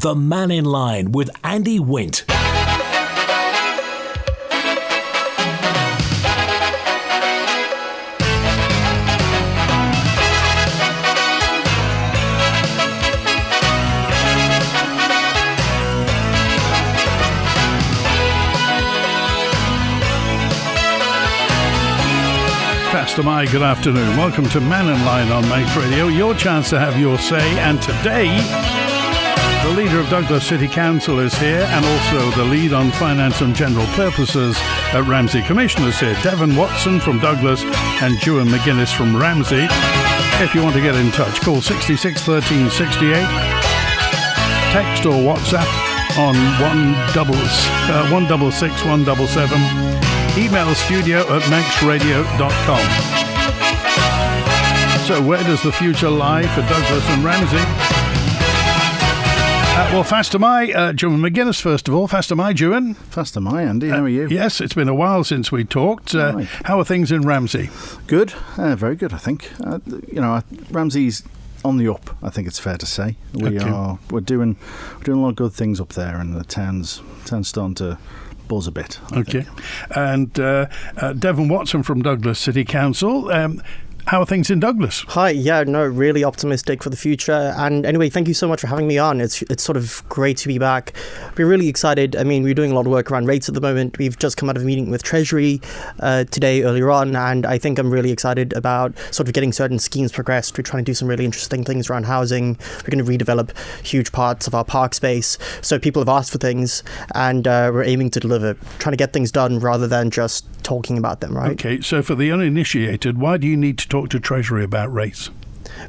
The Mannin Line with Andy Wint. Pastor good afternoon. Welcome to Mannin Line on Manx Radio. Your chance to have your say. And today, the leader of Douglas City Council is here, and also the lead on finance and general purposes at Ramsey Commissioners here. Devon Watson from Douglas and Juan McGuinness from Ramsey. If you want to get in touch, call 66 13 68. Text or WhatsApp on 166 177. Email studio@manxradio.com. So where does the future lie for Douglas and Ramsey? Well, Faster Mai, Juan McGuinness, first of all. Faster Mai, Juan. Faster Mai, Andy. How are you? Yes, it's been a while since we talked. Right. How are things in Ramsey? Good. Very good, I think. Ramsey's on the up, I think it's fair to say. We're doing a lot of good things up there, and the town's starting to buzz a bit. Okay. And Devon Watson from Douglas City Council. How are things in Douglas? Hi, really optimistic for the future. And anyway, thank you so much for having me on. It's sort of great to be back. We're really excited. I mean, we're doing a lot of work around rates at the moment. We've just come out of a meeting with Treasury today earlier on, and I think I'm really excited about sort of getting certain schemes progressed. We're trying to do some really interesting things around housing. We're going to redevelop huge parts of our park space. So people have asked for things, and we're aiming to deliver, trying to get things done rather than just talking about them, right? Okay, so for the uninitiated, why do you need to talk to Treasury about rates?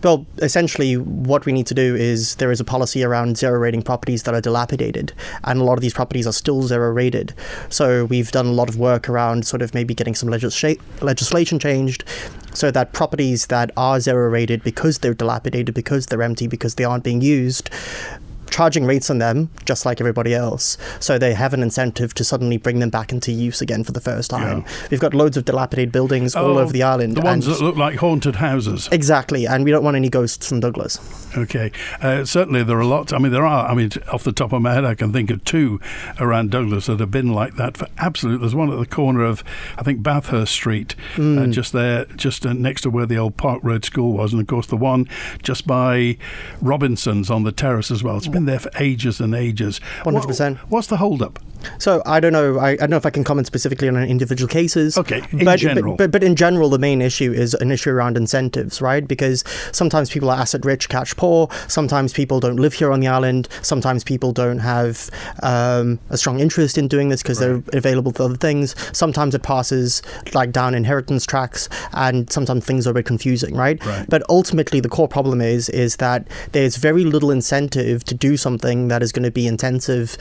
Well, essentially, what we need to do is there is a policy around zero rating properties that are dilapidated, and a lot of these properties are still zero rated. So we've done a lot of work around sort of maybe getting some legislation changed so that properties that are zero rated because they're dilapidated, because they're empty, because they aren't being used, charging rates on them just like everybody else, so they have an incentive to suddenly bring them back into use again for the first time. Yeah. We've got loads of dilapidated buildings all over the island. The ones that look like haunted houses. Exactly, and we don't want any ghosts in Douglas. Okay. Certainly there are lots. I mean, off the top of my head, I can think of two around Douglas that have been like that for absolute. There's one at the corner of, I think, Bathurst Street, just there, next to where the old Park Road School was, and of course the one just by Robinson's on the terrace as well. It's been there for ages and ages. 100%. What's the hold-up? So I don't know. I don't know if I can comment specifically on individual cases. Okay, in general. But in general, the main issue is an issue around incentives, right? Because sometimes people are asset rich, cash poor. Sometimes people don't live here on the island. Sometimes people don't have a strong interest in doing this because they're available for other things. Sometimes it passes like down inheritance tracks, and sometimes things are a bit confusing, right? But ultimately, the core problem is that there's very little incentive to do something that is going to be intensive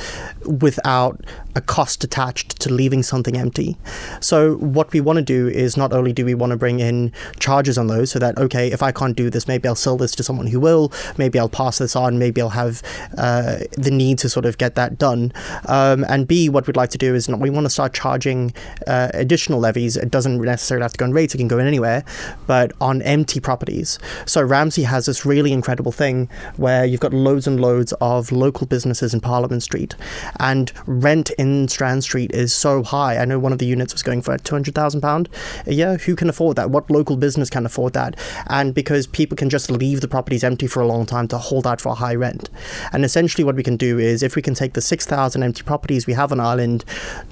without a cost attached to leaving something empty. So what we want to do is not only do we want to bring in charges on those so that, okay, if I can't do this, maybe I'll sell this to someone who will, maybe I'll pass this on, maybe I'll have the need to sort of get that done. And B, what we'd like to do is we want to start charging additional levies. It doesn't necessarily have to go on rates, it can go in anywhere, but on empty properties. So Ramsey has this really incredible thing where you've got loads and loads of local businesses in Parliament Street, and rent in Strand Street is so high. I know one of the units was going for £200,000 a year. Who can afford that? What local business can afford that? And because people can just leave the properties empty for a long time to hold out for a high rent. And essentially what we can do is, if we can take the 6,000 empty properties we have on Ireland,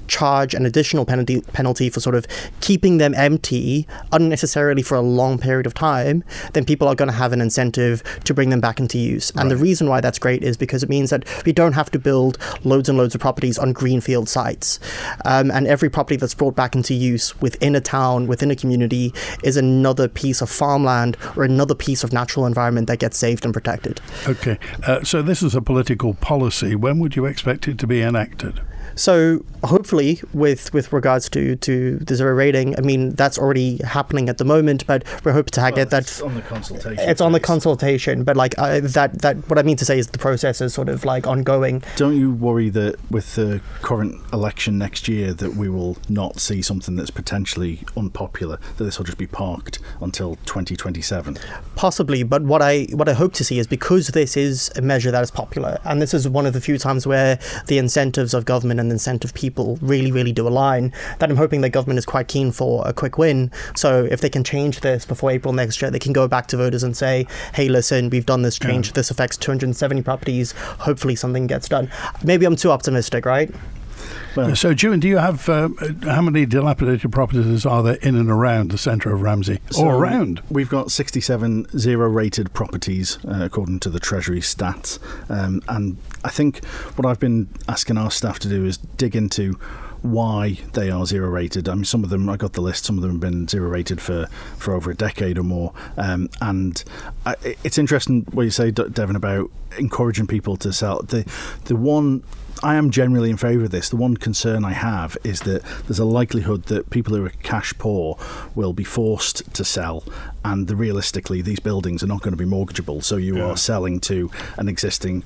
charge an additional penalty for sort of keeping them empty unnecessarily for a long period of time, then people are going to have an incentive to bring them back into use. And the reason why that's great is because it means that we don't have to build loads and loads of properties on greenfield sites. And every property that's brought back into use within a town, within a community, is another piece of farmland or another piece of natural environment that gets saved and protected. Okay. So this is a political policy. When would you expect it to be enacted? So hopefully, with regards to the zero rating, I mean that's already happening at the moment, but we're hoping to get that. It's on the consultation. It's on the consultation, but like that. What I mean to say is the process is sort of like ongoing. Don't you worry that with the current election next year that we will not see something that's potentially unpopular, that this will just be parked until 2027? Possibly, but what I hope to see is, because this is a measure that is popular, and this is one of the few times where the incentives of government and the incentive people really do align, that I'm hoping that government is quite keen for a quick win. So if they can change this before April next year, they can go back to voters and say, hey, listen, we've done this change. This affects 270 properties. Hopefully something gets done. Maybe I'm too optimistic, right? Well, so, Juan, do you have how many dilapidated properties are there in and around the centre of Ramsey, or around? We've got 67 zero-rated properties, according to the Treasury stats. And I think what I've been asking our staff to do is dig into why they are zero rated. I mean, some of them, I got the list, some of them have been zero rated for over a decade or more. And it's interesting what you say, Devon, about encouraging people to sell. The one, I am generally in favour of this. The one concern I have is that there's a likelihood that people who are cash poor will be forced to sell, and realistically these buildings are not going to be mortgageable, so you are selling to an existing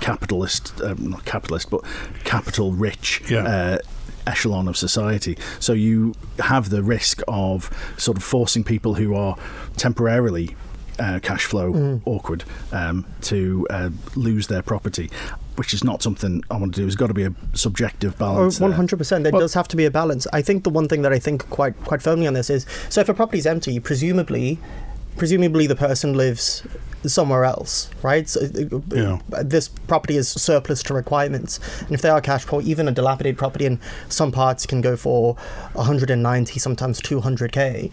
capitalist, not capitalist, but capital rich echelon of society. So you have the risk of sort of forcing people who are temporarily cash flow awkward to lose their property, which is not something I want to do. There's got to be a subjective balance. 100%. There does have to be a balance. I think the one thing that I think quite firmly on this is, so if a property is empty, presumably the person lives somewhere else, right? So this property is surplus to requirements, and if they are cash poor, even a dilapidated property in some parts can go for 190, sometimes 200k.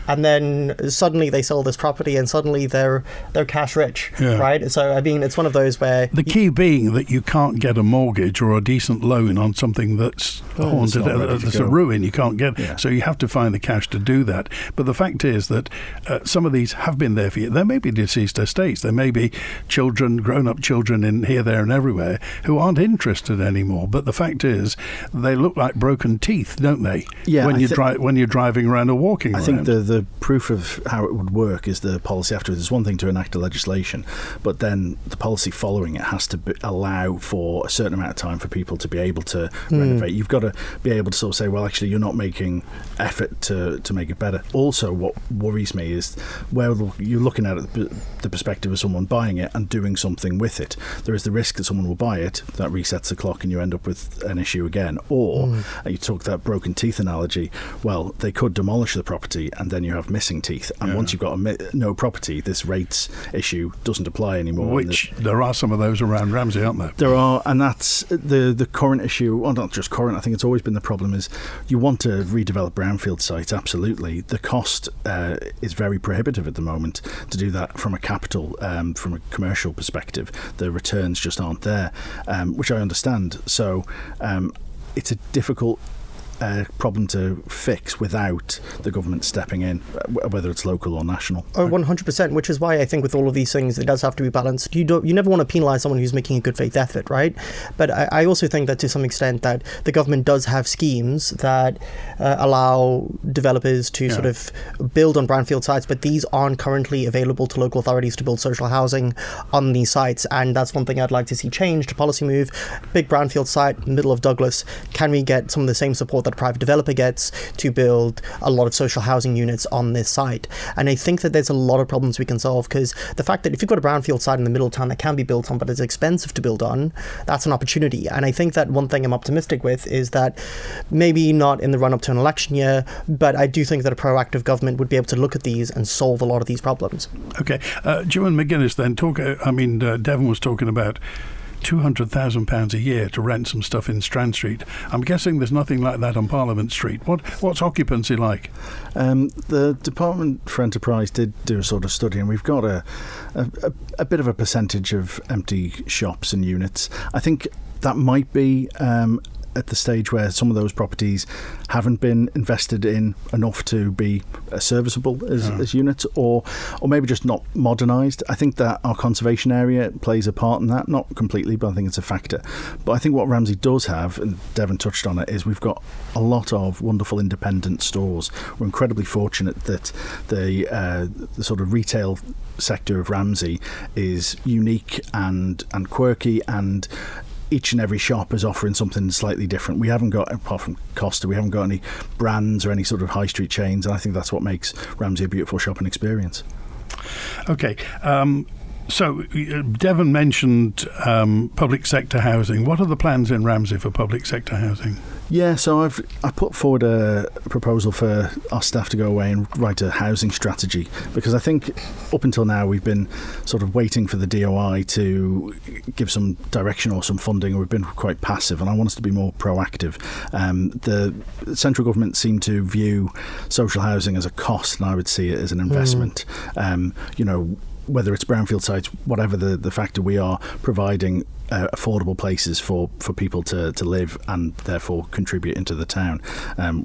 And then suddenly they sell this property and suddenly they're cash rich, right? So, I mean, it's one of those where... The key being that you can't get a mortgage or a decent loan on something that's haunted, that's a ruin. You can't get... So you have to find the cash to do that. But the fact is that some of these have been there for you. There may be deceased estates. There may be children, grown-up children in here, there and everywhere who aren't interested anymore. But the fact is they look like broken teeth, don't they? Yeah, when you're driving around or walking around. I think the proof of how it would work is the policy afterwards. It's one thing to enact a legislation, but then the policy following it has to allow for a certain amount of time for people to be able to renovate. You've got to be able to sort of say, well, actually, you're not making effort to make it better. Also, what worries me is where you're looking at it, the perspective of someone buying it and doing something with it. There is the risk that someone will buy it, that resets the clock, and you end up with an issue again. Or you talk that broken teeth analogy. Well, they could demolish the property, and then you have missing teeth. And once you've got no property, this rates issue doesn't apply anymore. Which there are some of those around Ramsey, aren't there? There are, and that's the current issue. Well, not just current. I think it's always been the problem is you want to redevelop brownfield sites. Absolutely, the cost is very prohibitive at the moment to do that from a capital, from a commercial perspective. The returns just aren't there, which I understand. So it's a difficult problem to fix without the government stepping in, whether it's local or national. 100%, which is why I think with all of these things, it does have to be balanced. You never want to penalise someone who's making a good faith effort, right? But I also think that to some extent that the government does have schemes that allow developers to sort of build on brownfield sites, but these aren't currently available to local authorities to build social housing on these sites. And that's one thing I'd like to see changed, a policy move. Big brownfield site, middle of Douglas, can we get some of the same support that a private developer gets to build a lot of social housing units on this site? And I think that there's a lot of problems we can solve, because the fact that if you've got a brownfield site in the middle of town that can be built on but is expensive to build on, that's an opportunity. And I think that one thing I'm optimistic with is that maybe not in the run-up to an election year, but I do think that a proactive government would be able to look at these and solve a lot of these problems. Okay. Juan McGuinness then, Devon was talking about £200,000 a year to rent some stuff in Strand Street. I'm guessing there's nothing like that on Parliament Street. What's occupancy like? The Department for Enterprise did do a sort of study, and we've got a bit of a percentage of empty shops and units. I think that might be at the stage where some of those properties haven't been invested in enough to be serviceable as units, or maybe just not modernised. I think that our conservation area plays a part in that, not completely, but I think it's a factor. But I think what Ramsey does have, and Devon touched on it, is we've got a lot of wonderful independent stores. We're incredibly fortunate that the sort of retail sector of Ramsey is unique and quirky, and each and every shop is offering something slightly different. We haven't got, apart from Costa, we haven't got any brands or any sort of high street chains, and I think that's what makes Ramsey a beautiful shopping experience. Okay. So Devon mentioned public sector housing. What are the plans in Ramsey for public sector housing? Yeah, so I put forward a proposal for our staff to go away and write a housing strategy, because I think up until now we've been sort of waiting for the DOI to give some direction or some funding, and we've been quite passive, and I want us to be more proactive. The central government seem to view social housing as a cost, and I would see it as an investment. Whether it's brownfield sites, whatever the factor, we are providing affordable places for people to live and therefore contribute into the town,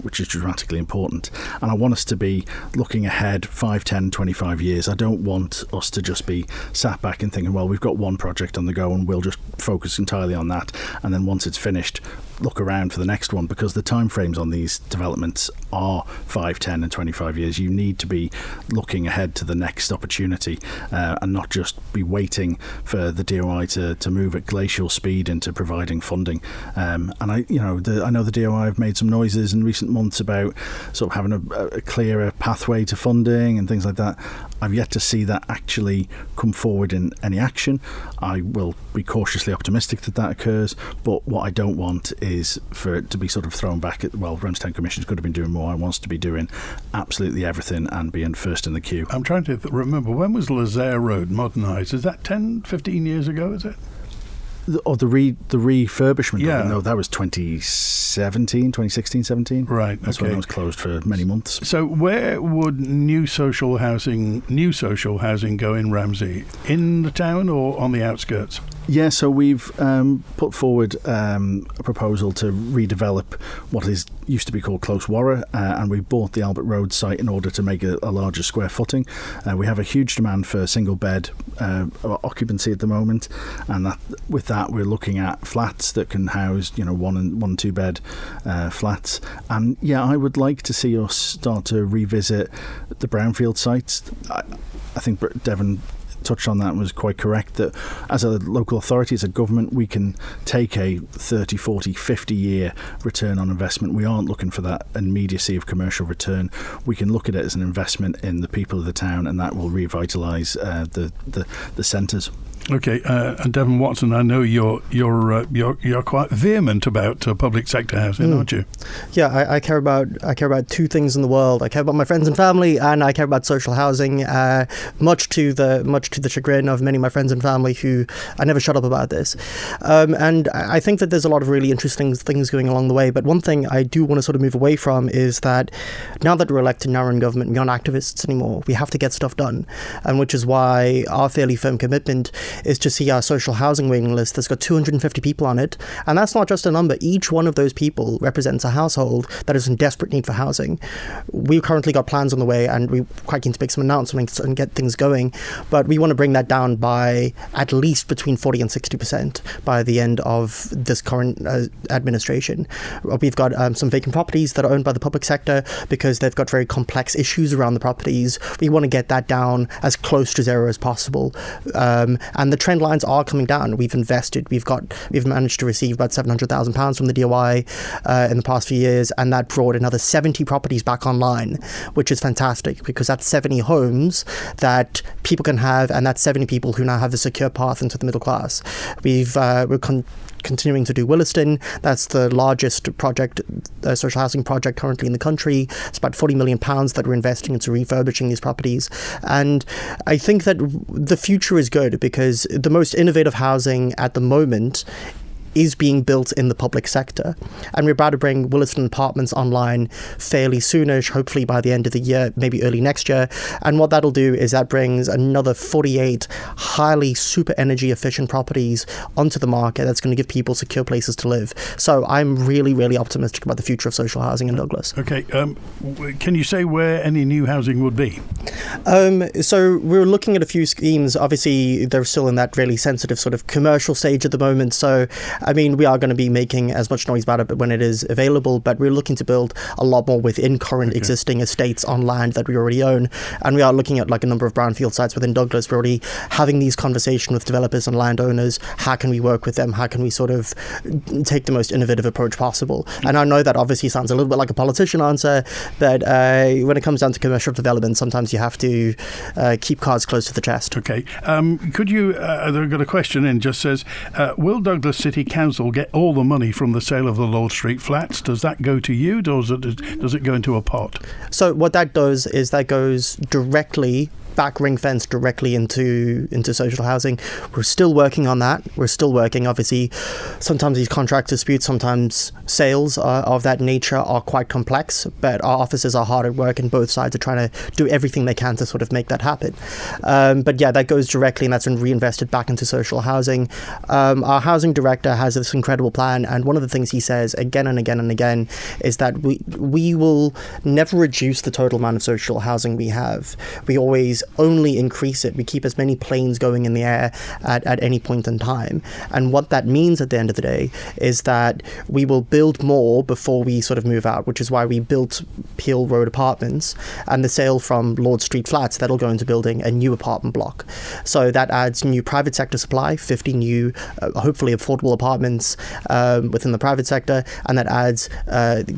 which is dramatically important. And I want us to be looking ahead 5, 10, 25 years. I don't want us to just be sat back and thinking, well, we've got one project on the go and we'll just focus entirely on that, and then once it's finished, look around for the next one, because the timeframes on these developments are 5, 10 and 25 years. You need to be looking ahead to the next opportunity, and not just be waiting for the DOI to move at glacial speed into providing funding. And I know the DOI have made some noises in recent months about sort of having a clearer pathway to funding and things like that. I've yet to see that actually come forward in any action. I will be cautiously optimistic that occurs, but what I don't want is for it to be sort of thrown back at, well, Ramsey Town Commission could have been doing more. I want us to be doing absolutely everything and being first in the queue. I'm trying to remember, when was Lazaire Road modernised? Is that 10, 15 years ago, is it? The refurbishment. Yeah. No, that was 2016, 17. Right. That's when it was closed for many months. So where would new social housing go in Ramsey? In the town or on the outskirts? Yeah, so we've put forward a proposal to redevelop what used to be called Close Warra, and we bought the Albert Road site in order to make a larger square footing. We have a huge demand for single bed occupancy at the moment, and with that we're looking at flats that can house 1 and 2 bed flats. And yeah, I would like to see us start to revisit the brownfield sites. I think Devon touched on that and was quite correct, that as a local authority, as a government, we can take a 30, 40, 50 year return on investment. We aren't looking for that immediacy of commercial return. We can look at it as an investment in the people of the town, and that will revitalise the centres. Okay, and Devon Watson, I know you're quite vehement about public sector housing, aren't you? Yeah, I care about two things in the world. I care about my friends and family, and I care about social housing. Much to the chagrin of many of my friends and family, who I never shut up about this. And I think that there's a lot of really interesting things going along the way. But one thing I do want to sort of move away from is that now that we're elected, now we're in government, we aren't activists anymore. We have to get stuff done, and which is why our fairly firm commitment is to see our social housing waiting list that's got 250 people on it. And that's not just a number. Each one of those people represents a household that is in desperate need for housing. We've currently got plans on the way, and we're quite keen to make some announcements and get things going. But we want to bring that down by at least between 40 and 60% by the end of this current administration. We've got some vacant properties that are owned by the public sector because they've got very complex issues around the properties. We want to get that down as close to zero as possible. And the trend lines are coming down. We've invested. We've managed to receive about £700,000 from the DOI in the past few years, and that brought another 70 properties back online, which is fantastic because that's 70 homes that people can have, and that's 70 people who now have a secure path into the middle class. We're continuing to do Williston. That's the largest project, social housing project currently in the country. It's about £40 million that we're investing into refurbishing these properties. And I think that the future is good because the most innovative housing at the moment is being built in the public sector. And we're about to bring Williston Apartments online fairly soonish, hopefully by the end of the year, maybe early next year. And what that'll do is that brings another 48 highly super energy efficient properties onto the market that's going to give people secure places to live. So I'm really, really optimistic about the future of social housing in Douglas. Okay, can you say where any new housing would be? So we're looking at a few schemes. Obviously, they're still in that really sensitive sort of commercial stage at the moment. So, I mean, we are going to be making as much noise about it when it is available, but we're looking to build a lot more within current existing estates on land that we already own. And we are looking at like a number of brownfield sites within Douglas. We're already having these conversations with developers and landowners. How can we work with them? How can we sort of take the most innovative approach possible? And I know that obviously sounds a little bit like a politician answer, but when it comes down to commercial development, sometimes you have to keep cards close to the chest. Okay. Could you, I've got a question in, just says, will Douglas City Council get all the money from the sale of the Lord Street flats? Does that go to you, or does it go into a pot? So what that does is that goes directly back ring fence directly into social housing. We're still working on that. We're still working. Obviously, sometimes these contract disputes, sometimes sales of that nature are quite complex, but our officers are hard at work and both sides are trying to do everything they can to sort of make that happen. But yeah, that goes directly and that's been reinvested back into social housing. Our housing director has this incredible plan, and one of the things he says again and again and again is that we will never reduce the total amount of social housing we have. We always only increase it. We keep as many planes going in the air at any point in time. And what that means at the end of the day is that we will build more before we sort of move out, which is why we built Peel Road Apartments, and the sale from Lord Street Flats, that'll go into building a new apartment block. So that adds new private sector supply, 50 new, hopefully affordable apartments within the private sector, and that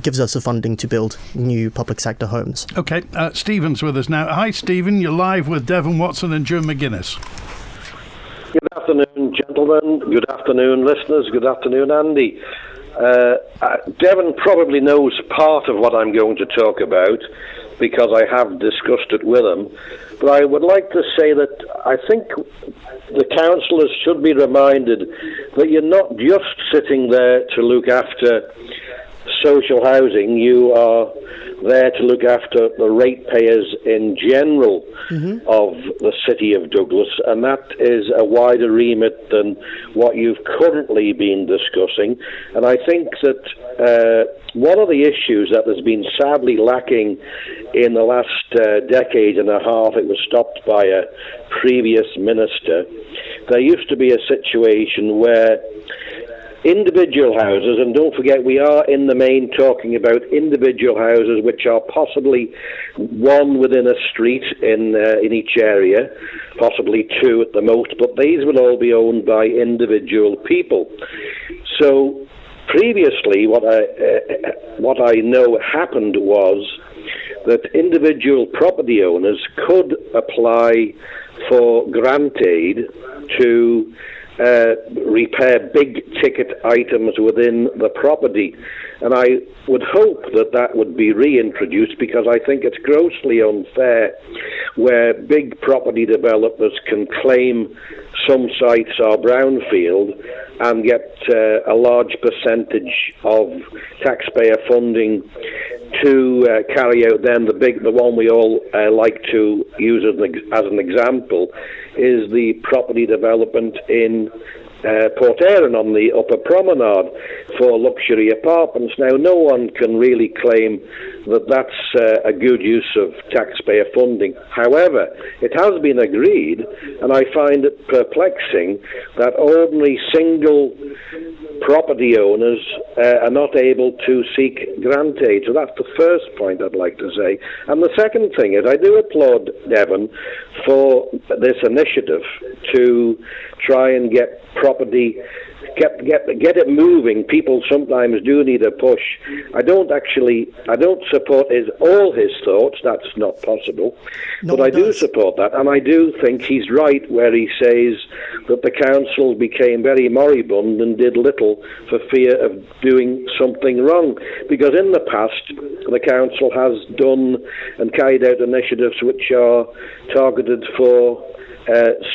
gives us the funding to build new public sector homes. Okay, Stephen's with us now. Hi, Stephen. You're live with Devon, Watson and Joe McGuinness. Good afternoon, gentlemen. Good afternoon, listeners. Good afternoon, Andy. Devon probably knows part of what I'm going to talk about because I have discussed it with him. But I would like to say that I think the councillors should be reminded that you're not just sitting there to look after social housing. You are there to look after the ratepayers in general of the city of Douglas, and that is a wider remit than what you've currently been discussing. And I think that one of the issues that has been sadly lacking in the last decade and a half, it was stopped by a previous minister. There used to be a situation where individual houses, and don't forget we are in the main talking about individual houses which are possibly one within a street in each area, possibly two at the most, but these will all be owned by individual people. So previously what I know happened was that individual property owners could apply for grant aid to repair big ticket items within the property, and I would hope that would be reintroduced, because I think it's grossly unfair where big property developers can claim some sites are brownfield and get a large percentage of taxpayer funding to carry out then the one we all like to use as an example is the property development in Port Erin on the upper promenade for luxury apartments. Now, no one can really claim that that's a good use of taxpayer funding. However, it has been agreed, and I find it perplexing that ordinary single property owners are not able to seek grant aid. So that's the first point I'd like to say. And the second thing is I do applaud Devon for this initiative to try and get property, get it moving. People sometimes do need a push. I don't support all his thoughts. That's not possible. No, but I do support that, and I do think he's right where he says that the council became very moribund and did little for fear of doing something wrong. Because in the past, the council has done and carried out initiatives which are targeted for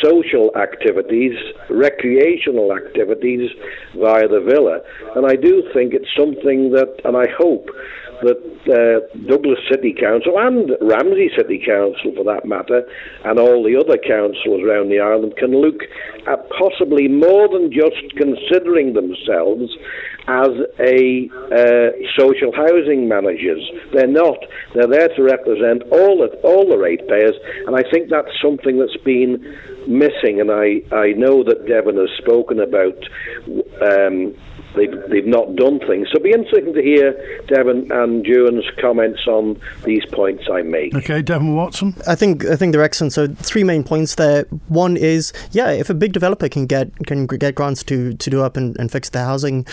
social activities, recreational activities via the villa. And I do think it's something that, and I hope that Douglas City Council and Ramsey City Council, for that matter, and all the other councils around the island can look at possibly more than just considering themselves as a social housing managers. They're not. They're there to represent all the ratepayers, and I think that's something that's been missing. And I know that Devon has spoken about they've not done things. So it'll be interesting to hear Devon and Juan's comments on these points I make. Okay, Devon Watson. I think they're excellent. So 3 main points there. One is, if a big developer can get grants to do up and fix the housing,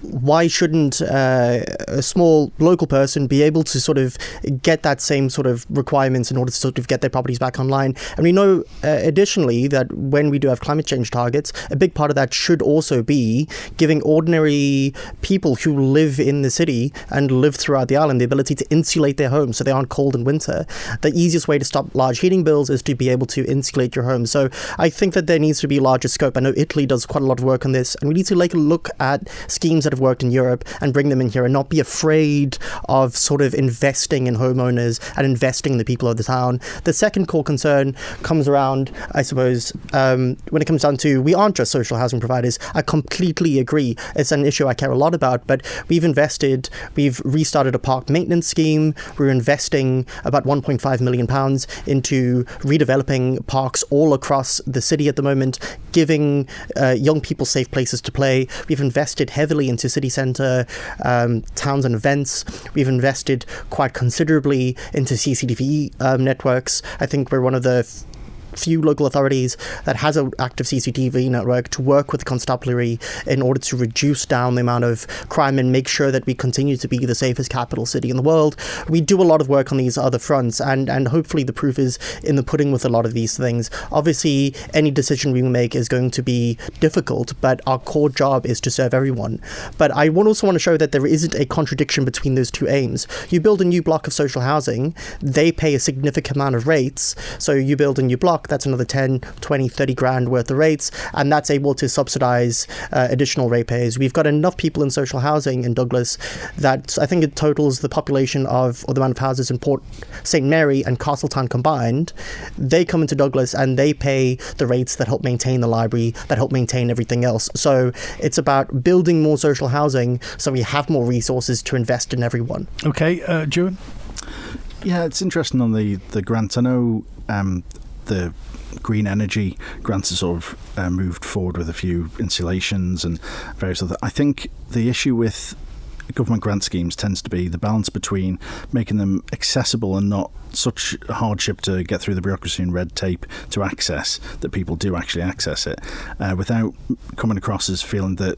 why shouldn't a small local person be able to sort of get that same sort of requirements in order to sort of get their properties back online? And we know additionally that when we do have climate change targets, a big part of that should also be giving ordinary people who live in the city and live throughout the island the ability to insulate their homes so they aren't cold in winter. The easiest way to stop large heating bills is to be able to insulate your home. So I think that there needs to be larger scope. I know Italy does quite a lot of work on this, and we need to look at schemes that have worked in Europe and bring them in here and not be afraid of sort of investing in homeowners and investing in the people of the town. The second core concern comes around, I suppose, when it comes down to, we aren't just social housing providers. I completely agree. It's an issue I care a lot about, but we've restarted a park maintenance scheme. We're investing about £1.5 million into redeveloping parks all across the city at the moment, giving young people safe places to play. We've invested heavily into city centre, towns and events. We've invested quite considerably into CCTV networks. I think we're one of the few local authorities that has an active CCTV network to work with the constabulary in order to reduce down the amount of crime and make sure that we continue to be the safest capital city in the world. We do a lot of work on these other fronts, and hopefully the proof is in the pudding with a lot of these things. Obviously, any decision we make is going to be difficult, but our core job is to serve everyone. But I also want to show that there isn't a contradiction between those two aims. You build a new block of social housing, they pay a significant amount of rates, so you build a new block, that's another 10, 20, 30 grand worth of rates, and that's able to subsidize additional ratepayers. We've got enough people in social housing in Douglas that I think it totals the population or the amount of houses in Port St. Mary and Castletown combined. They come into Douglas and they pay the rates that help maintain the library, that help maintain everything else. So it's about building more social housing so we have more resources to invest in everyone. Okay, Juan? Yeah, it's interesting on the grants. I know the green energy grants have sort of moved forward with a few insulations and various other. I think the issue with government grant schemes tends to be the balance between making them accessible and not such hardship to get through the bureaucracy and red tape to access that people do actually access it, without coming across as feeling that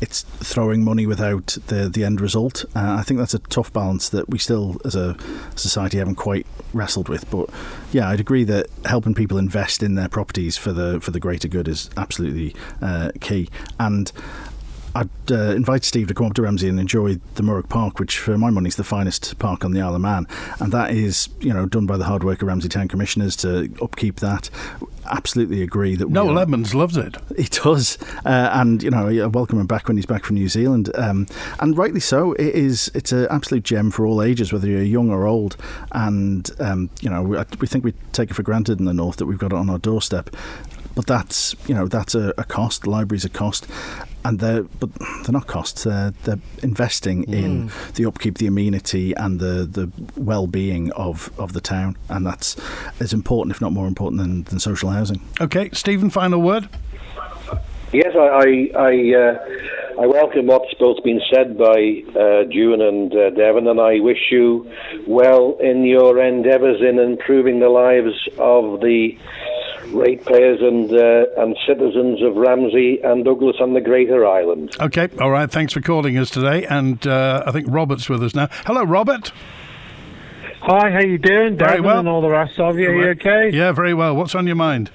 it's throwing money without the end result. I think that's a tough balance that we still as a society haven't quite wrestled with. But yeah, I'd agree that helping people invest in their properties for the greater good is absolutely key. And I'd invite Steve to come up to Ramsey and enjoy the Murrock Park, which for my money is the finest park on the Isle of Man, and that is done by the hard work of Ramsey Town Commissioners to upkeep that. Absolutely agree that Noel Edmonds loves it. He does, and I welcome him back when he's back from New Zealand, and rightly so. It's an absolute gem for all ages, whether you're young or old, and we think we take it for granted in the north that we've got it on our doorstep. But that's a cost. The library's a cost, and they're not costs. They're investing in the upkeep, the amenity, and the well-being of the town, and that's as important, if not more important, than social housing. Okay, Stephen, final word. Yes, I welcome what's both been said by Juan and Devon, and I wish you well in your endeavours in improving the lives of the ratepayers and citizens of Ramsey and Douglas and the Greater Island. Okay, all right, thanks for calling us today, and I think Robert's with us now. Hello, Robert. Hi, how you doing? Very Devon well. And all the rest of you, are you okay? Yeah, very well. What's on your mind?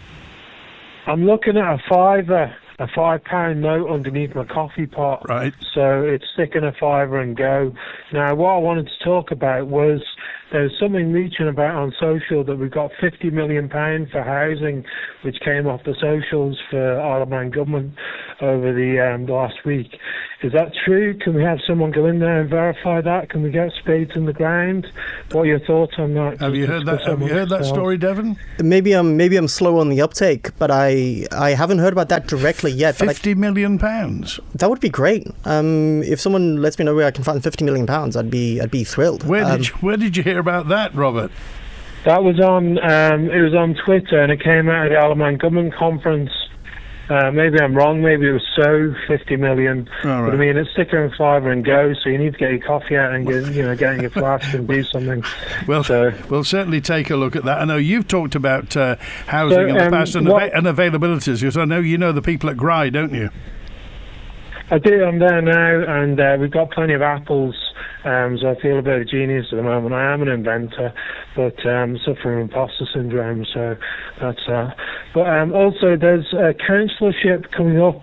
I'm looking at a £5 note underneath my coffee pot. Right. So it's stick in a fiver and go. Now, what I wanted to talk about was there's something reaching about on social that we've got £50 million for housing, which came off the socials for Isle of Man government over the last week. Is that true? Can we have someone go in there and verify that? Can we get spades in the ground? What are your thoughts on that? Have you heard that? Have you heard that story, Devon? Maybe I'm slow on the uptake, but I haven't heard about that directly yet. £50 million. That would be great. If someone lets me know where I can find £50 million, I'd be thrilled. Where did you hear about that, Robert? That was on it was on Twitter, and it came out of the Isle of Man government conference. Maybe I'm wrong. Maybe it was 50 million. Right. But I mean, it's sticker and fibre and go. So you need to get your coffee out and get in your flask and do something. Well, we'll certainly take a look at that. I know you've talked about housing in the past and availabilities. Because I know you know the people at Gry, don't you? I do. I'm there now, and we've got plenty of apples. So I feel a bit of a genius at the moment. I am an inventor, but suffering from imposter syndrome, so that's that. But also there's a councillorship coming up,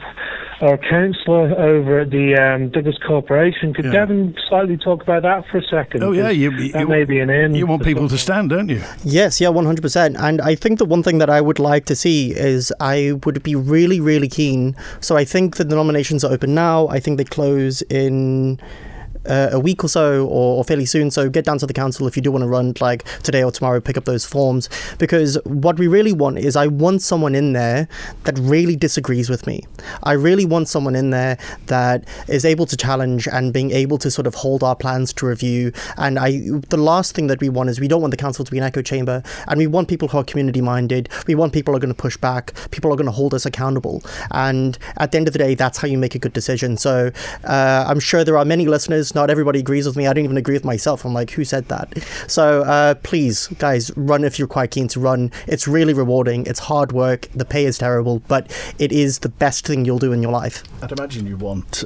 or a councillor over at the Douglas Corporation. Could Devon slightly talk about that for a second? Oh, yeah. That may be an in. You want people to stand, don't you? Yes, 100%. And I think the one thing that I would like to see is I would be really, really keen. So I think that the nominations are open now. I think they close in a week or so, or fairly soon. So get down to the council if you do want to run, like today or tomorrow, pick up those forms, because what we really want is I want someone in there that really disagrees with me. I really want someone in there that is able to challenge and being able to sort of hold our plans to review. And the last thing that we want is we don't want the council to be an echo chamber, and we want people who are community minded. We want people who are going to push back. People are going to hold us accountable. And at the end of the day, that's how you make a good decision. So I'm sure there are many listeners. Not everybody agrees with me. I don't even agree with myself. I'm like, who said that? So please, guys, run if you're quite keen to run. It's really rewarding. It's hard work. The pay is terrible, but it is the best thing you'll do in your life. I'd imagine you want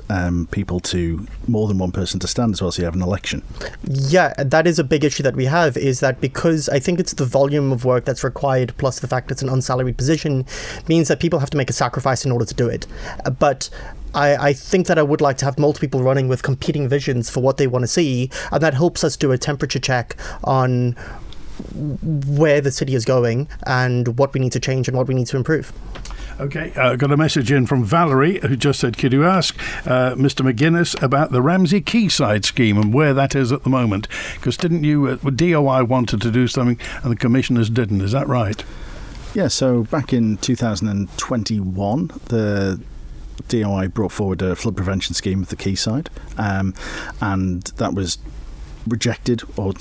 people to, more than one person to stand as well, so you have an election. Yeah, that is a big issue that we have, is that because I think it's the volume of work that's required, plus the fact it's an unsalaried position, means that people have to make a sacrifice in order to do it. But I think that I would like to have multiple people running with competing visions for what they want to see, and that helps us do a temperature check on where the city is going and what we need to change and what we need to improve. Okay, I got a message in from Valerie who just said, could you ask Mr. McGuinness about the Ramsey Quayside scheme and where that is at the moment? Because didn't you, DOI wanted to do something and the commissioners didn't, is that right? Yeah, so back in 2021, the DOI brought forward a flood prevention scheme of the Quayside, and that was rejected or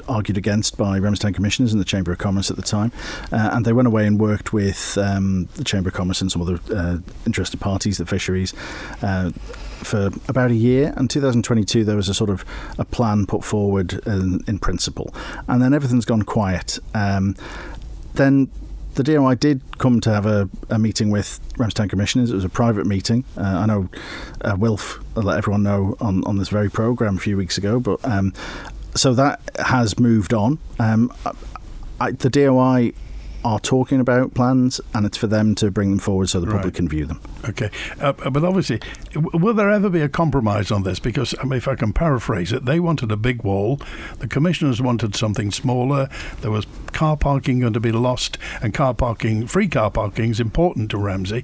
argued against by Ramsey commissioners and the Chamber of Commerce at the time, and they went away and worked with the Chamber of Commerce and some other interested parties, the fisheries, for about a year. And 2022 there was a sort of a plan put forward in principle, and then everything's gone quiet. Then the DOI did come to have a meeting with Ramsey commissioners. It was a private meeting. I know Wilf let everyone know on this very programme a few weeks ago, but so that has moved on. The DOI are talking about plans, and it's for them to bring them forward so the public can view them. Okay, but obviously, will there ever be a compromise on this? Because, if I can paraphrase it, they wanted a big wall, the commissioners wanted something smaller, there was car parking going to be lost, and free car parking is important to Ramsey.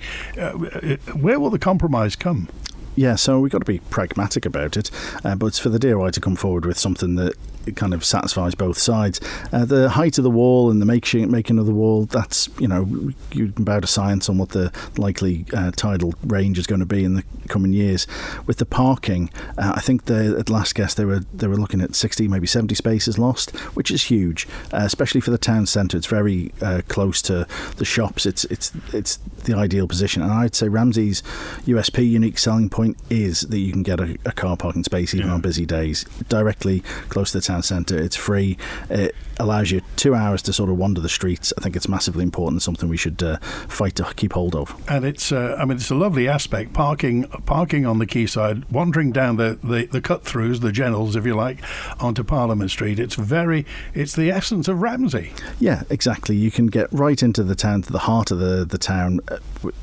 Where will the compromise come? Yeah, so we've got to be pragmatic about it, but it's for the DOI to come forward with something that kind of satisfies both sides. The height of the wall and the making of the wall, that's, you can bow to science on what the likely tidal range is going to be in the coming years. With the parking, I think at last guess they were looking at 60, maybe 70 spaces lost, which is huge, especially for the town centre. It's very close to the shops. It's the ideal position, and I'd say Ramsey's USP, unique selling point, is that you can get a car parking space even on busy days directly close to the town centre. It's free. It allows you 2 hours to sort of wander the streets. I think it's massively important, something we should fight to keep hold of. And it's it's a lovely aspect, parking on the quayside, wandering down the cut-throughs, the generals, if you like, onto Parliament Street. It's the essence of Ramsey. Yeah, exactly. You can get right into the town, to the heart of the town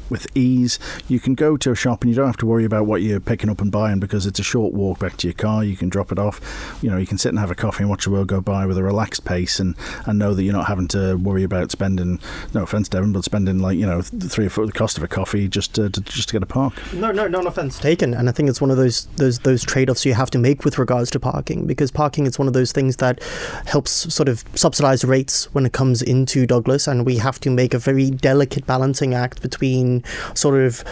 with ease. You can go to a shop and you don't have to worry about what you're picking up and buying, because it's a short walk back to your car. You can drop it off. You can sit and have a coffee and watch the world go by with a relaxed pace, and know that you're not having to worry about spending, no offence, Devon, but spending 3 or 4 the cost of a coffee just to get a park. No offence taken. And I think it's one of those trade-offs you have to make with regards to parking, because parking is one of those things that helps sort of subsidise rates when it comes into Douglas, and we have to make a very delicate balancing act between sort of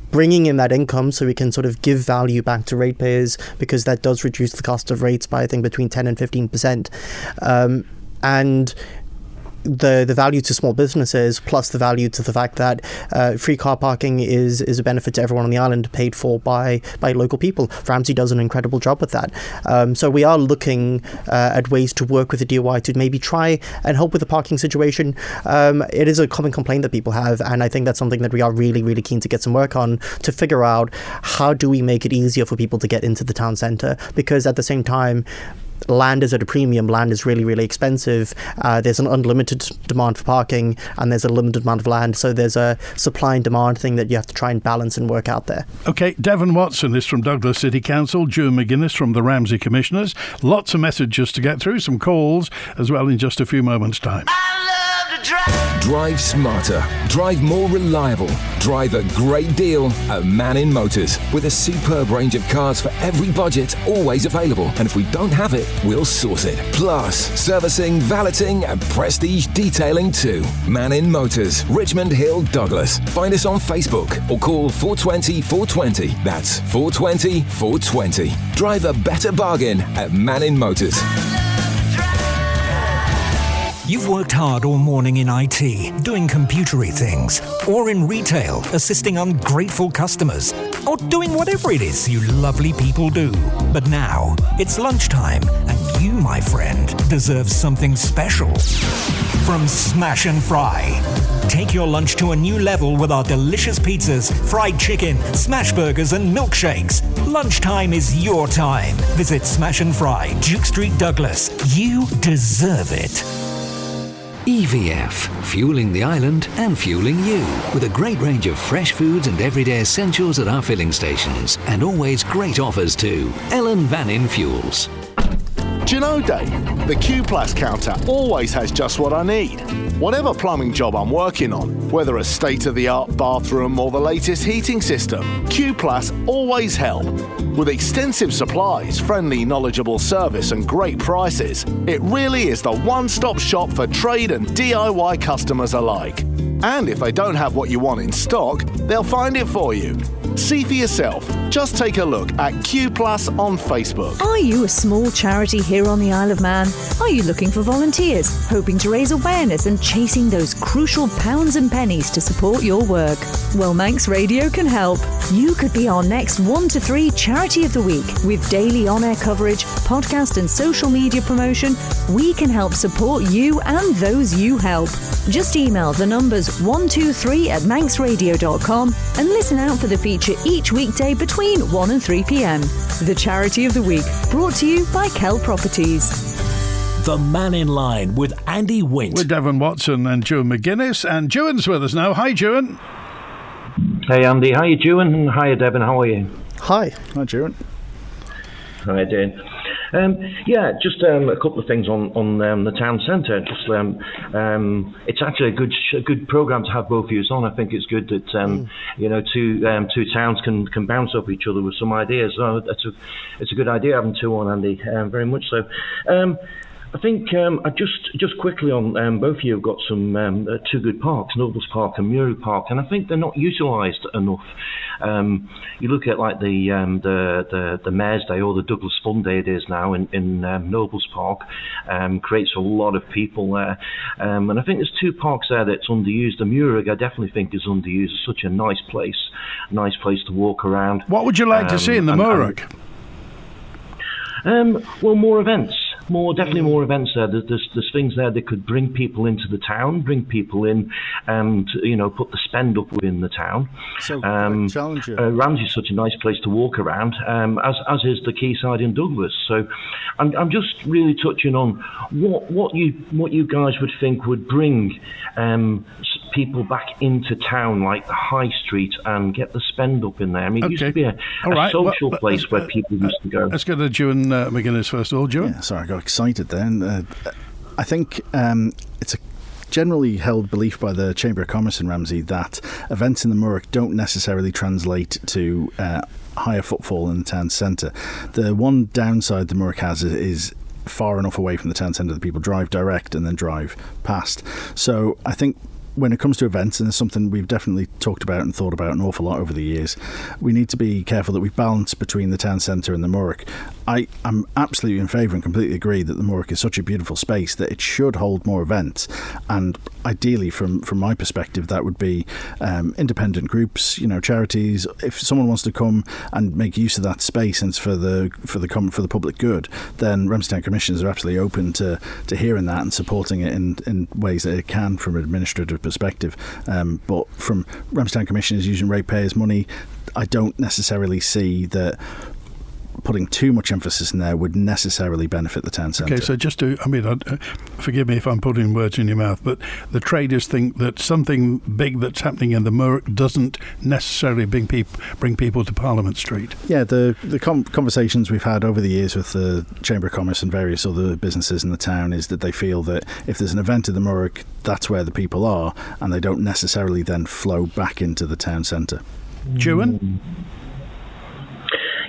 bringing in that income so we can sort of give value back to ratepayers, because that does reduce the cost of rates by, I think, between 10 and 15%. And the value to small businesses, plus the value to the fact that free car parking is a benefit to everyone on the island, paid for by local people. Ramsey does an incredible job with that. So we are looking at ways to work with the DOI to maybe try and help with the parking situation. It is a common complaint that people have, and I think that's something that we are really, really keen to get some work on, to figure out how do we make it easier for people to get into the town centre, because at the same time, land is at a premium. Land is really, really expensive. There's an unlimited demand for parking, and there's a limited amount of land. So there's a supply and demand thing that you have to try and balance and work out there. OK, Devon Watson is from Douglas City Council, Juan McGuinness from the Ramsey Commissioners. Lots of messages to get through, some calls as well in just a few moments' time. Drive smarter, drive more reliable, drive a great deal at Mannin Motors, with a superb range of cars for every budget, always available. And if we don't have it, we'll source it. Plus, servicing, valeting and prestige detailing too. Mannin Motors, Richmond Hill, Douglas. Find us on Facebook or call 420 420. That's 420 420. Drive a better bargain at Mannin Motors. You've worked hard all morning in IT, doing computery things, or in retail, assisting ungrateful customers, or doing whatever it is you lovely people do. But now, it's lunchtime, and you, my friend, deserve something special. From Smash and Fry. Take your lunch to a new level with our delicious pizzas, fried chicken, smash burgers and milkshakes. Lunchtime is your time. Visit Smash and Fry, Duke Street, Douglas. You deserve it. EVF, fueling the island and fueling you. With a great range of fresh foods and everyday essentials at our filling stations. And always great offers too. Ellen Vannin Fuels. Do you know, Dave, the Q Plus counter always has just what I need. Whatever plumbing job I'm working on, whether a state-of-the-art bathroom or the latest heating system, Q Plus always help. With extensive supplies, friendly, knowledgeable service and great prices, it really is the one-stop shop for trade and DIY customers alike. And if they don't have what you want in stock, they'll find it for you. See for yourself. Just take a look at Q Plus on Facebook. Are you a small charity here on the Isle of Man? Are you looking for volunteers, hoping to raise awareness and chasing those crucial pounds and pennies to support your work? Well, Manx Radio can help. You could be our next 1 to 3 Charity of the Week. With daily on-air coverage, podcast and social media promotion, we can help support you and those you help. Just email the numbers 123@manxradio.com and listen out for the feature each weekday between 1 and 3 p.m. The Charity of the Week, brought to you by Kell Properties. The Mannin Line with Andy Wint. With Devon Watson and Juan McGuinness, and Juan's with us now. Hi, Juan. Hey, Andy. Hi, Juan, and hi, Devon. How are you? Hi. Hi, Juan. Hi, Dan. Just a couple of things on the town centre. It's actually a good programme to have both of you on. I think it's good that two towns can bounce off each other with some ideas. So it's a good idea having two on, Andy. Very much so. I think just quickly on both of you have got some two good parks, Nobles Park and Murray Park, and I think they're not utilised enough. You look at like the Mayor's Day or the Douglas Fun Day it is now in Nobles Park, creates a lot of people there, and I think there's two parks there that's underused. The Murrig I definitely think is underused. It's such a nice place to walk around. What would you like to see in the Murrig? Well, more events. Definitely more events there. There's things there that could bring people into the town, bring people in, and put the spend up within the town. So, challenge you. Ramsey's such a nice place to walk around, as is the quayside in Douglas. So, I'm just really touching on what you guys would think would bring people back into town, like the high street, and get the spend up in there. I mean, it used to be a social place where people used to go. Let's go to Juan McGuinness first of all. Juan? Yeah, sorry, I got excited then. I think it's a generally held belief by the Chamber of Commerce in Ramsey that events in the Murrock don't necessarily translate to higher footfall in the town centre. The one downside the Murrock has is far enough away from the town centre that people drive direct and then drive past. So I think when it comes to events, and it's something we've definitely talked about and thought about an awful lot over the years, we need to be careful that we balance between the town centre and the Murrock. I'm absolutely in favour and completely agree that the Murrock is such a beautiful space that it should hold more events, and ideally from my perspective that would be independent groups, charities. If someone wants to come and make use of that space and it's for the public good, then Ramsey Town Commissioners are absolutely open to hearing that and supporting it in ways that it can from an administrative perspective. But from Ramsey Town Commissioners using ratepayers' money, I don't necessarily see that putting too much emphasis in there would necessarily benefit the town centre. Okay, so just to, forgive me if I'm putting words in your mouth, but the traders think that something big that's happening in the Murrock doesn't necessarily bring people to Parliament Street. Yeah, the conversations we've had over the years with the Chamber of Commerce and various other businesses in the town is that they feel that if there's an event in the Murrock, that's where the people are, and they don't necessarily then flow back into the town centre. Juan?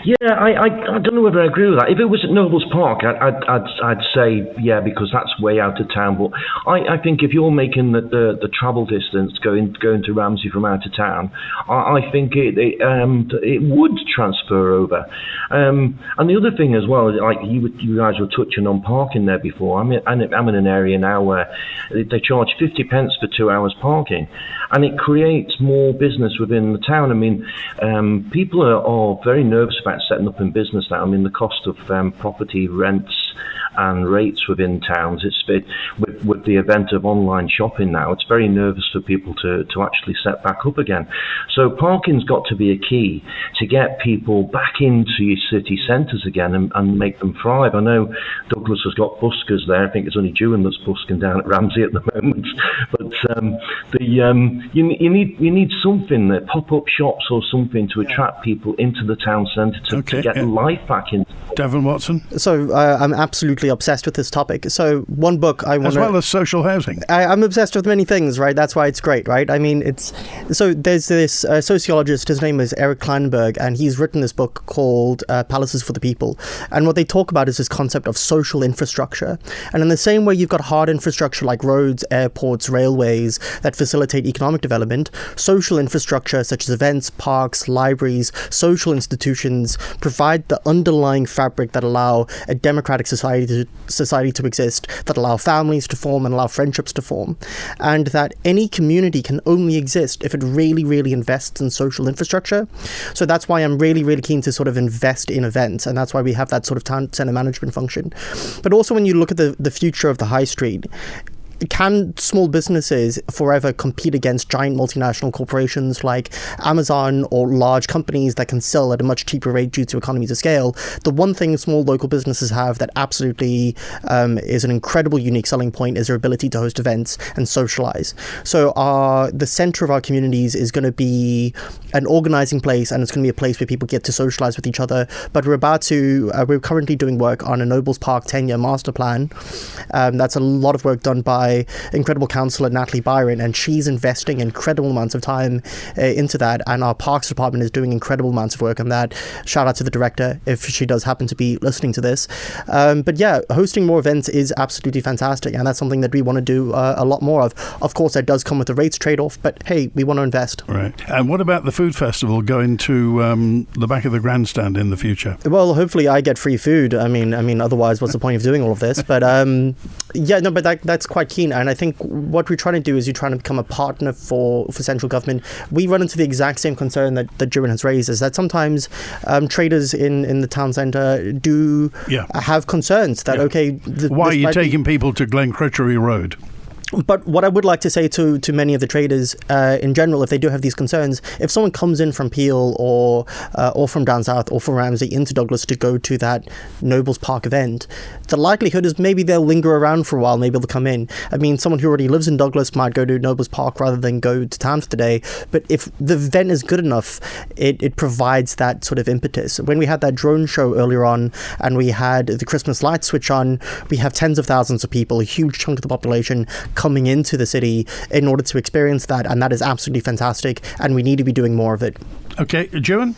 Yeah, I don't know whether I agree with that. If it was at Nobles Park, I'd say yeah, because that's way out of town. But I think if you're making the travel distance going to Ramsey from out of town, I think it would transfer over. And the other thing as well, like you guys were touching on parking there before. I'm in an area now where they charge 50 pence for 2 hours parking, and it creates more business within the town. I mean, people are very nervous about setting up in business now. I mean, the cost of property rents and rates within towns, with the event of online shopping now, it's very nervous for people to actually set back up again. So parking's got to be a key to get people back into your city centres again and make them thrive. I know Douglas has got buskers there. I think it's only Juan that's busking down at Ramsey at the moment. But you need something, that pop-up shops or something to attract people into the town centre to get life back in. Devon Watson? So I'm absolutely obsessed with this topic. So one book I want as well as social housing. I'm obsessed with many things, right? That's why it's great, right? I mean, there's this sociologist, his name is Eric Kleinberg, and he's written this book called Palaces for the People. And what they talk about is this concept of social infrastructure. And in the same way you've got hard infrastructure like roads, airports, railways that facilitate economic development, social infrastructure such as events, parks, libraries, social institutions provide the underlying fabric that allow a democratic society to exist, that allow families to form and allow friendships to form, and that any community can only exist if it really, really invests in social infrastructure. So that's why I'm really, really keen to sort of invest in events, and that's why we have that sort of town centre management function. But also when you look at the future of the high street, can small businesses forever compete against giant multinational corporations like Amazon or large companies that can sell at a much cheaper rate due to economies of scale? The one thing small local businesses have that absolutely is an incredible unique selling point is their ability to host events and socialize. So the center of our communities is going to be an organizing place, and it's going to be a place where people get to socialize with each other. But we're currently doing work on a Nobles Park 10-year master plan. That's a lot of work done by incredible councillor Natalie Byron, and she's investing incredible amounts of time into that, and our parks department is doing incredible amounts of work on that. Shout out to the director if she does happen to be listening to this. But yeah, hosting more events is absolutely fantastic, and that's something that we want to do a lot more of. Of course, that does come with a rates trade-off, but hey, we want to invest. Right. And what about the food festival going to the back of the grandstand in the future? Well, hopefully I get free food. I mean, otherwise, what's the point of doing all of this? But but that's quite keen. And I think what we're trying to do is you're trying to become a partner for central government. We run into the exact same concern that Juan has raised, is that sometimes traders in the town centre do have concerns that, why are you taking people to Glencrutchery Road? But what I would like to say to many of the traders in general, if they do have these concerns, if someone comes in from Peel or from down south or from Ramsey into Douglas to go to that Nobles Park event, the likelihood is maybe they'll linger around for a while, maybe they'll come in. I mean, someone who already lives in Douglas might go to Nobles Park rather than go to town for the day. But if the event is good enough, it provides that sort of impetus. When we had that drone show earlier on and we had the Christmas lights switch on, we have tens of thousands of people, a huge chunk of the population coming into the city in order to experience that, and that is absolutely fantastic, and we need to be doing more of it. Okay, Juan?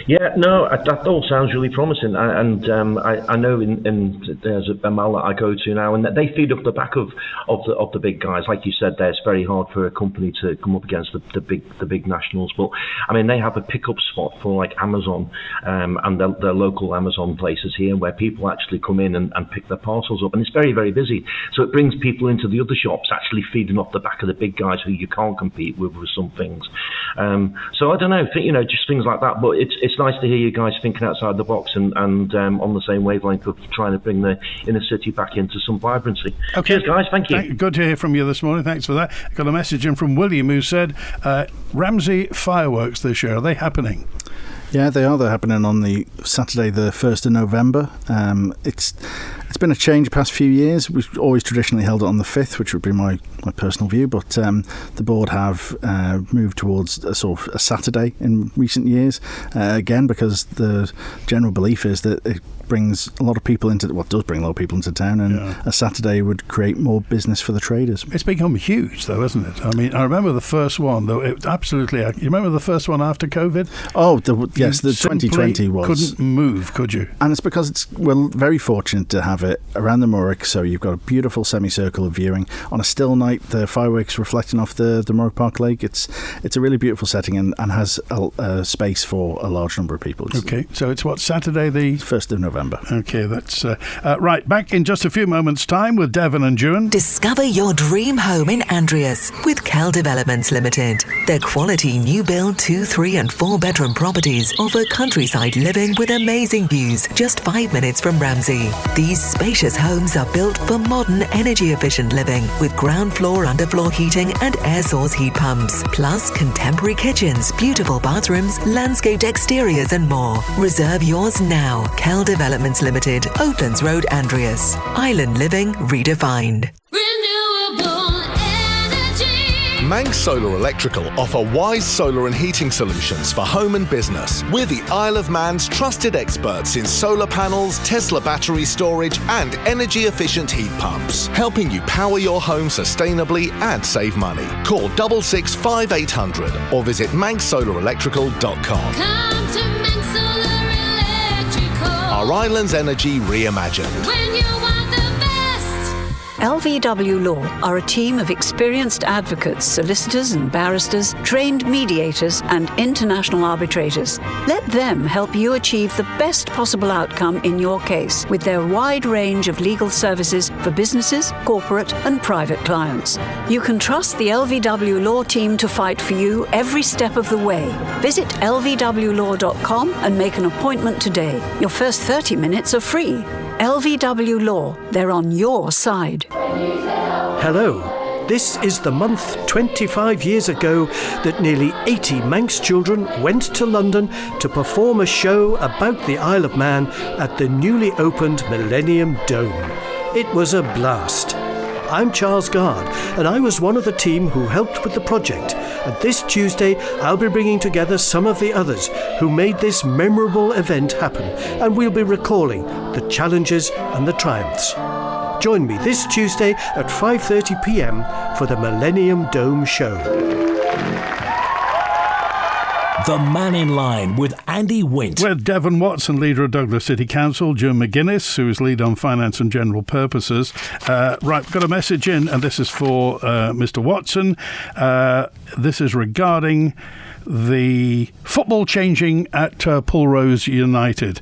Yeah, no, that all sounds really promising, and I know there's a mall that I go to now, and they feed off the back of the big guys. Like you said, there, it's very hard for a company to come up against the big nationals. But I mean, they have a pickup spot for like Amazon and their local Amazon places here, where people actually come in and pick their parcels up, and it's very, very busy. So it brings people into the other shops, actually feeding off the back of the big guys who you can't compete with some things. So I don't know, just things like that. But it's nice to hear you guys thinking outside the box and on the same wavelength of trying to bring the inner city back into some vibrancy. Okay. Cheers, guys. Thank you. Good to hear from you this morning. Thanks for that. I got a message in from William who said, Ramsey fireworks this year, are they happening? Yeah, they are. They're happening on the Saturday, the 1st of November. It's been a change the past few years. We've always traditionally held it on the 5th, which would be my personal view, but the board have moved towards a sort of a Saturday in recent years, again, because the general belief is that it brings a lot of people into does bring a lot of people into town, and a Saturday would create more business for the traders. It's become huge, though, hasn't it? I mean, I remember the first one, though. It absolutely. You remember the first one after COVID? Oh, yes, the 2020 was. Couldn't move, could you? And it's because we're very fortunate to have it around the Morwick, so you've got a beautiful semicircle of viewing on a still night. The fireworks reflecting off the Morwick Park Lake. It's a really beautiful setting and has a space for a large number of people. Okay, so it's what, Saturday the 1st of November. Okay, that's right. Back in just a few moments' time with Devon and Juan. Discover your dream home in Andreas with Cal Developments Limited. Their quality new build 2, 3 and 4 bedroom properties offer countryside living with amazing views just 5 minutes from Ramsey. These spacious homes are built for modern energy efficient living with ground floor underfloor heating and air source heat pumps, plus contemporary kitchens, beautiful bathrooms, landscaped exteriors and more. Reserve yours now. Cal Developments Limited, Oatlands Road, Andreas. Island living redefined. Manx Solar Electrical offer wise solar and heating solutions for home and business. We're the Isle of Man's trusted experts in solar panels, Tesla battery storage and energy-efficient heat pumps, helping you power your home sustainably and save money. Call 66 5800 or visit manxsolarelectrical.com. Come to Manx Solar Electrical. Our island's energy reimagined. When you want the best. LVW Law are a team of experienced advocates, solicitors and barristers, trained mediators and international arbitrators. Let them help you achieve the best possible outcome in your case with their wide range of legal services for businesses, corporate and private clients. You can trust the LVW Law team to fight for you every step of the way. Visit lvwlaw.com and make an appointment today. Your first 30 minutes are free. LVW Law, they're on your side. Hello. This is the month 25 years ago that nearly 80 Manx children went to London to perform a show about the Isle of Man at the newly opened Millennium Dome. It was a blast. I'm Charles Gard, and I was one of the team who helped with the project. And this Tuesday, I'll be bringing together some of the others who made this memorable event happen, and we'll be recalling the challenges and the triumphs. Join me this Tuesday at 5:30 p.m. for the Millennium Dome show. The Mannin Line with Andy Wint. With Devon Watson, leader of Douglas City Council, Juan McGuinness, who is lead on finance and general purposes. Right, got a message in, and this is for Mr. Watson. This is regarding the football changing at Pulrose United.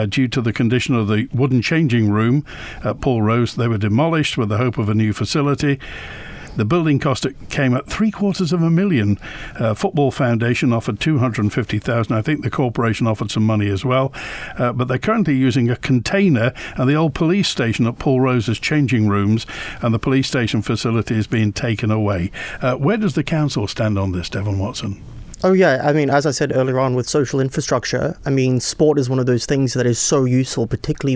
Due to the condition of the wooden changing room at Pulrose, they were demolished with the hope of a new facility. The building cost came at $750,000. Football Foundation offered $250,000. I think the corporation offered some money as well. But they're currently using a container, and the old police station at Paul Rose is changing rooms, and the police station facility is being taken away. Where does the council stand on this, Devon Watson? Oh, yeah. I mean, as I said earlier on with social infrastructure, I mean, sport is one of those things that is so useful, particularly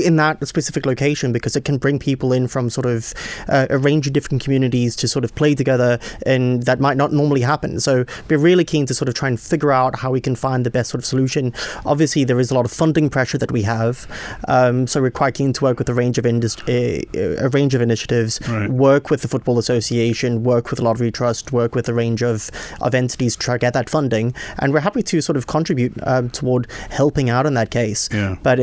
in that specific location, because it can bring people in from sort of a range of different communities to sort of play together, and that might not normally happen. So we're really keen to sort of try and figure out how we can find the best sort of solution. Obviously, there is a lot of funding pressure that we have, so we're quite keen to work with a range of initiatives, right. Work with the Football Association, work with the Lottery Trust, work with a range of entities to try to get that funding, and we're happy to sort of contribute toward helping out in that case. Yeah. But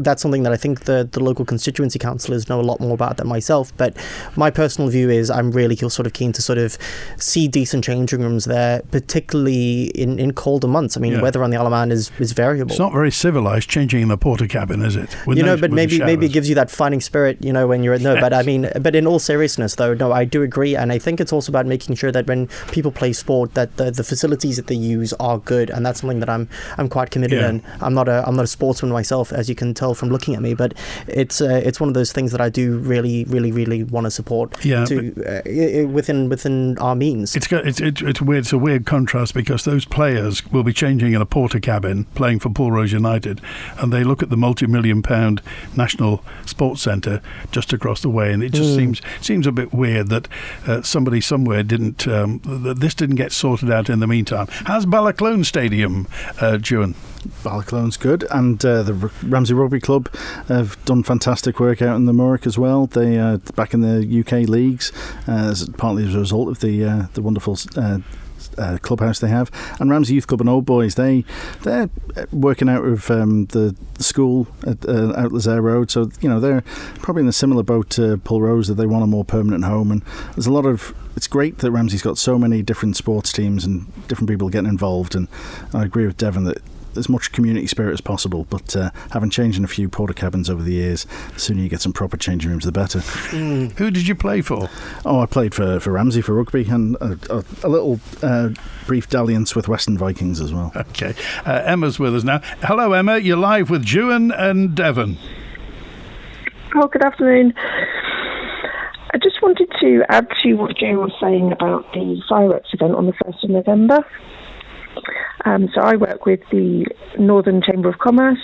that's something that I think the local constituency councillors know a lot more about than myself. But my personal view is I'm really sort of keen to sort of see decent changing rooms there, particularly in colder months. I mean, weather on the Isle of Man is variable. It's not very civilised changing in the porta cabin, is it? But maybe it gives you that fighting spirit, when you're But I mean, but in all seriousness, though, no, I do agree, and I think it's also about making sure that when people play sport, that the facilities that they use are good, and that's something that I'm quite committed in. I'm not a sportsman myself, as you can tell from looking at me, but it's one of those things that I do really, really, really want to support. Within our means. It's weird. It's a weird contrast, because those players will be changing in a porta cabin playing for Paul Rose United, and they look at the multi-million-pound National Sports Centre just across the way, and it just seems a bit weird that somebody somewhere that this didn't get sorted out in the meantime. How's Balaclone Stadium, Juan? Balaclone's good, and the Ramsey Rugby Club have done fantastic work out in the Murrick as well. They back in the UK leagues, partly as a result of the wonderful clubhouse they have. And Ramsey Youth Club and Old Boys, they're working out of the school at out Lazaire Road, so they're probably in a similar boat to Paul Rose, that they want a more permanent home. And there's a lot of it's great that Ramsey's got so many different sports teams and different people getting involved, and I agree with Devon that as much community spirit as possible, but having changed in a few porta cabins over the years, the sooner you get some proper changing rooms, the better. Who did you play for? I played for Ramsey for rugby, and a little brief dalliance with Western Vikings as well. Okay. Emma's with us now. Hello, Emma. You're live with Juan and Devon. Oh, good afternoon. I just wanted to add to what Joe was saying about the fireworks event on the 1st of November. So I work with the Northern Chamber of Commerce.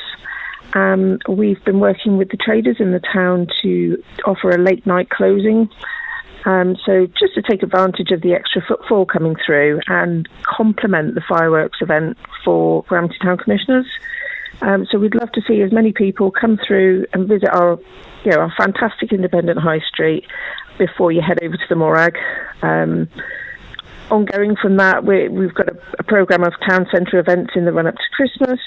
We've been working with the traders in the town to offer a late night closing. So just to take advantage of the extra footfall coming through and complement the fireworks event for Ramsey Town Commissioners. So we'd love to see as many people come through and visit our fantastic independent high street before you head over to the Morag. Ongoing from that, we've got a programme of town centre events in the run-up to Christmas,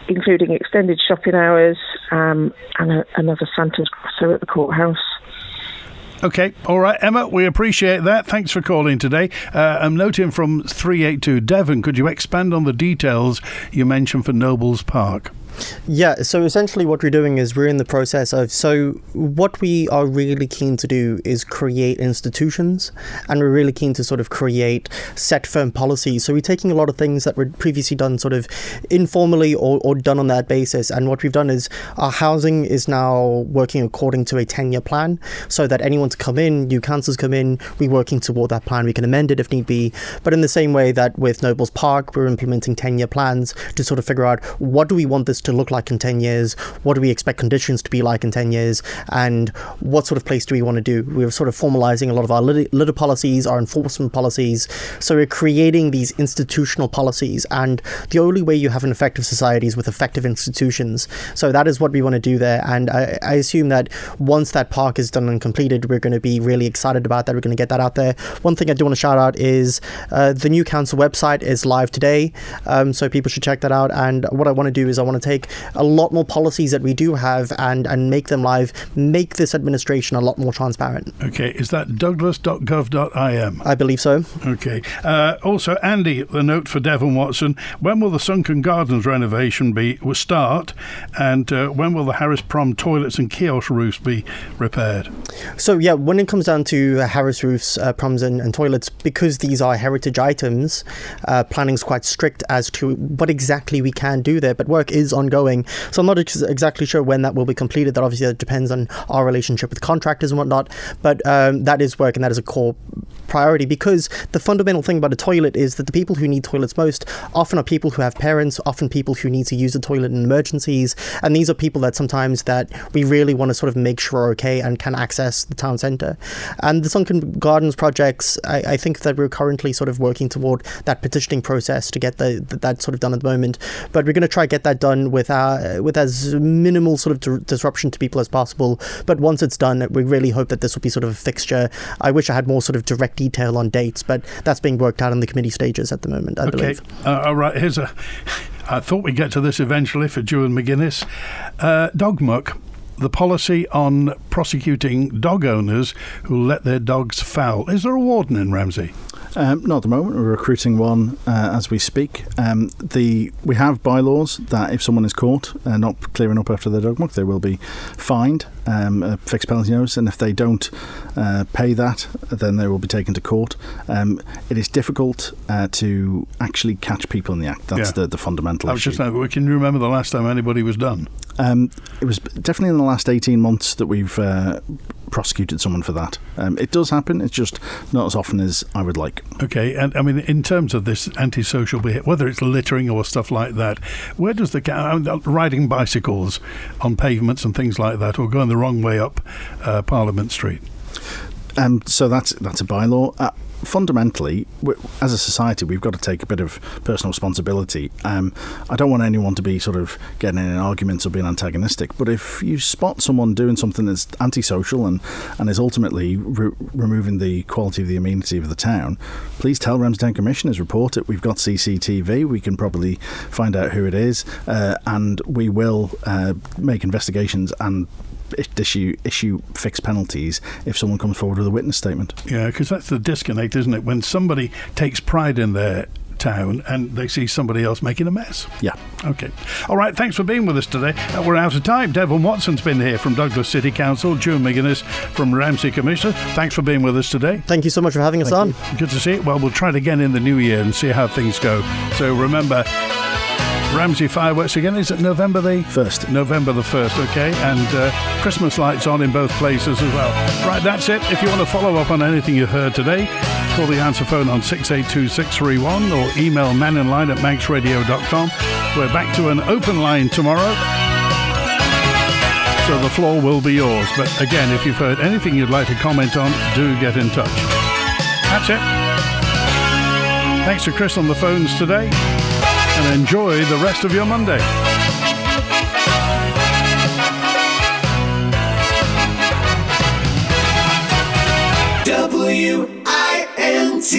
including extended shopping hours and another Santa's Grotto at the courthouse. Okay, all right, Emma, we appreciate that. Thanks for calling today. I'm noting from 382, Devon, could you expand on the details you mentioned for Nobles Park? Yeah, so essentially what we're doing is we're in the process of, so what we are really keen to do is create institutions, and we're really keen to sort of create set firm policies. So we're taking a lot of things that were previously done sort of informally or done on that basis, and what we've done is our housing is now working according to a 10-year plan, so that anyone to come in, new councils come in, we're working toward that plan. We can amend it if need be, but in the same way that with Nobles Park, we're implementing 10-year plans to sort of figure out what do we want this to look like in 10 years, what do we expect conditions to be like in 10 years, and what sort of place do we want to do. We're sort of formalizing a lot of our litter policies, our enforcement policies, so we're creating these institutional policies, and the only way you have an effective society is with effective institutions. So that is what we want to do there, and I assume that once that park is done and completed, we're going to be really excited about that. We're going to get that out there. One thing I do want to shout out is the new council website is live today, so people should check that out, and what I want to do is I want to take take a lot more policies that we do have and make them live, make this administration a lot more transparent. Okay, is that douglas.gov.im? I believe so. Okay. Also, Andy, the note for Devon Watson, when will the Sunken Gardens renovation start, and when will the Harris Prom toilets and kiosk roofs be repaired? So yeah, when it comes down to Harris roofs, proms and toilets, because these are heritage items, planning is quite strict as to what exactly we can do there, but work is ongoing. So I'm not exactly sure when that will be completed. That obviously depends on our relationship with contractors and whatnot, but that is work, and that is a core priority, because the fundamental thing about a toilet is that the people who need toilets most often are people who have parents, often people who need to use the toilet in emergencies, and these are people that sometimes that we really want to sort of make sure are okay and can access the town centre. And the Sunken Gardens projects, I think that we're currently sort of working toward that petitioning process to get that sort of done at the moment, but we're going to try to get that done with as minimal sort of disruption to people as possible. But once it's done, we really hope that this will be sort of a fixture. I wish I had more sort of direct detail on dates, but that's being worked out in the committee stages at the moment, I believe. All right, I thought we'd get to this eventually for Juan McGuinness. Dog muck. The policy on prosecuting dog owners who let their dogs foul. Is there a warden in Ramsey? Not at the moment. We're recruiting one as we speak. We have bylaws that if someone is caught not clearing up after their dog muck, they will be fined, a fixed penalty notice, and if they don't pay that, then they will be taken to court. It is difficult to actually catch people in the act. That's the fundamental issue. Can you remember the last time anybody was done? It was definitely in the last 18 months that we've prosecuted someone for that. It does happen, it's just not as often as I would like. Okay, and I mean, in terms of this antisocial behaviour, whether it's littering or stuff like that, where does riding bicycles on pavements and things like that, or going the wrong way up Parliament Street? So that's a bylaw. Fundamentally, as a society, we've got to take a bit of personal responsibility. I don't want anyone to be sort of getting in arguments or being antagonistic, but if you spot someone doing something that's antisocial and is ultimately removing the quality of the amenity of the town, please tell Ramsey Town Commissioners, report it. We've got CCTV, we can probably find out who it is, and we will make investigations and issue fixed penalties if someone comes forward with a witness statement. Yeah, because that's the disconnect, isn't it? When somebody takes pride in their town and they see somebody else making a mess. Yeah. Okay. All right, thanks for being with us today. We're out of time. Devon Watson's been here from Douglas City Council, Juan McGuinness from Ramsey Commissioner. Thanks for being with us today. Thank you so much for having us on. Good to see you. Well, we'll try it again in the new year and see how things go. So remember, Ramsey fireworks again, is it November the 1st? November the 1st, okay, and Christmas lights on in both places as well. Right, that's it. If you want to follow up on anything you heard today, call the answer phone on 682-631 or email manninline@manxradio.com. We're back to an open line tomorrow, so the floor will be yours. But again, if you've heard anything you'd like to comment on, do get in touch. That's it. Thanks to Chris on the phones today, and enjoy the rest of your Monday. WINT